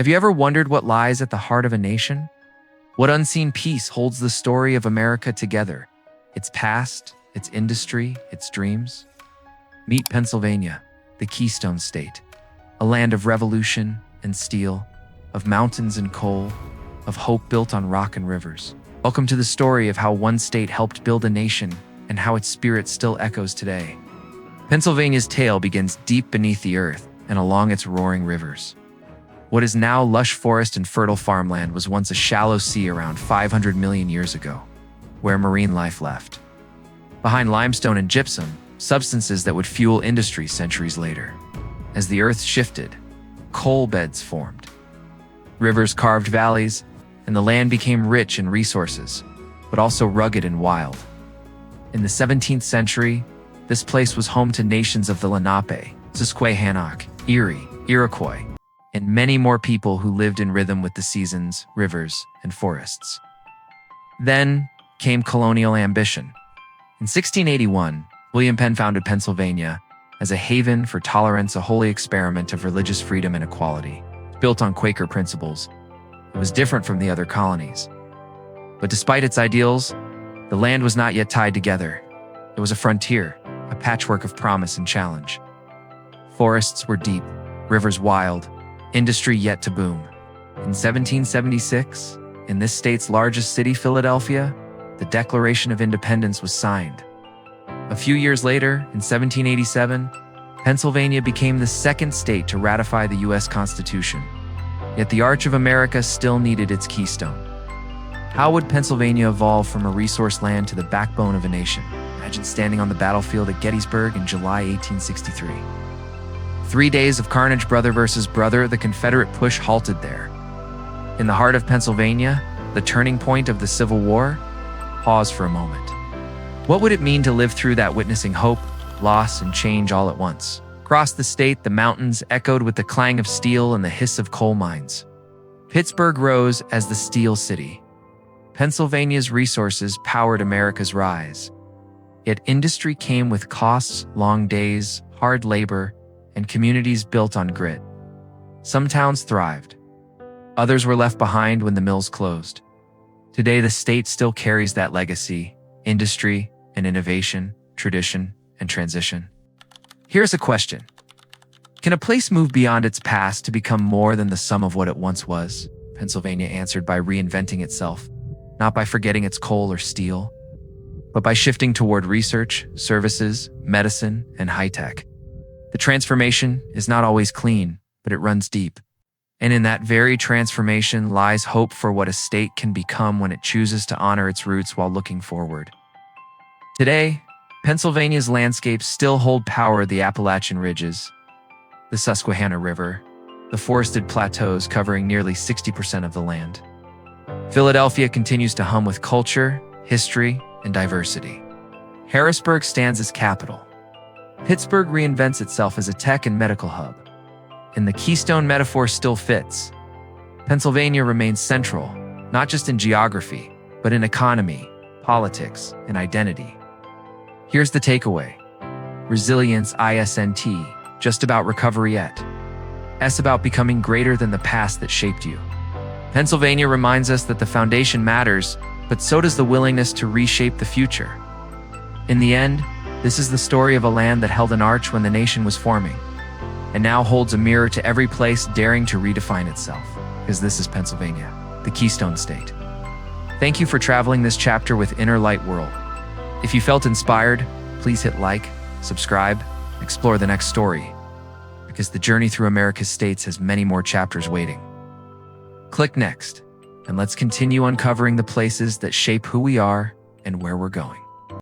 Have you ever wondered what lies at the heart of a nation? What unseen piece holds the story of America together? Its past, its industry, its dreams? Meet Pennsylvania, the Keystone State, a land of revolution and steel, of mountains and coal, of hope built on rock and rivers. Welcome to the story of how one state helped build a nation and how its spirit still echoes today. Pennsylvania's tale begins deep beneath the earth and along its roaring rivers. What is now lush forest and fertile farmland was once a shallow sea around 500 million years ago, where marine life left behind limestone and gypsum, substances that would fuel industry centuries later. As the earth shifted, coal beds formed. Rivers carved valleys, and the land became rich in resources, but also rugged and wild. In the 17th century, this place was home to nations of the Lenape, Susquehannock, Erie, Iroquois, and many more people who lived in rhythm with the seasons, rivers, and forests. Then came colonial ambition. In 1681, William Penn founded Pennsylvania as a haven for tolerance, a holy experiment of religious freedom and equality. Built on Quaker principles, it was different from the other colonies. But despite its ideals, the land was not yet tied together. It was a frontier, a patchwork of promise and challenge. Forests were deep, rivers wild, industry yet to boom. In 1776, in this state's largest city, Philadelphia, the Declaration of Independence was signed. A few years later, in 1787, Pennsylvania became the second state to ratify the U.S. Constitution. Yet the Arch of America still needed its keystone. How would Pennsylvania evolve from a resource land to the backbone of a nation? Imagine standing on the battlefield at Gettysburg in July 1863. 3 days of carnage, brother versus brother, the Confederate push halted there. In the heart of Pennsylvania, the turning point of the Civil War, pause for a moment. What would it mean to live through that, witnessing hope, loss, and change all at once? Across the state, the mountains echoed with the clang of steel and the hiss of coal mines. Pittsburgh rose as the Steel City. Pennsylvania's resources powered America's rise. Yet industry came with costs, long days, hard labor, and communities built on grit. Some towns thrived. Others were left behind when the mills closed. Today, the state still carries that legacy: industry and innovation, tradition and transition. Here's a question. Can a place move beyond its past to become more than the sum of what it once was? Pennsylvania answered by reinventing itself, not by forgetting its coal or steel, but by shifting toward research, services, medicine, and high-tech. The transformation is not always clean, but it runs deep. And in that very transformation lies hope for what a state can become when it chooses to honor its roots while looking forward. Today, Pennsylvania's landscapes still hold power: the Appalachian Ridges, the Susquehanna River, the forested plateaus covering nearly 60% of the land. Philadelphia continues to hum with culture, history, and diversity. Harrisburg stands as capital. Pittsburgh reinvents itself as a tech and medical hub. And the Keystone metaphor still fits. Pennsylvania remains central, not just in geography, but in economy, politics, and identity. Here's the takeaway. Resilience, ISNT, just about recovery yet. S about becoming greater than the past that shaped you. Pennsylvania reminds us that the foundation matters, but so does the willingness to reshape the future. In the end, this is the story of a land that held an arch when the nation was forming, and now holds a mirror to every place daring to redefine itself. Because this is Pennsylvania, the Keystone State. Thank you for traveling this chapter with Inner Light World. If you felt inspired, please hit like, subscribe, explore the next story, because the journey through America's states has many more chapters waiting. Click next, and let's continue uncovering the places that shape who we are and where we're going.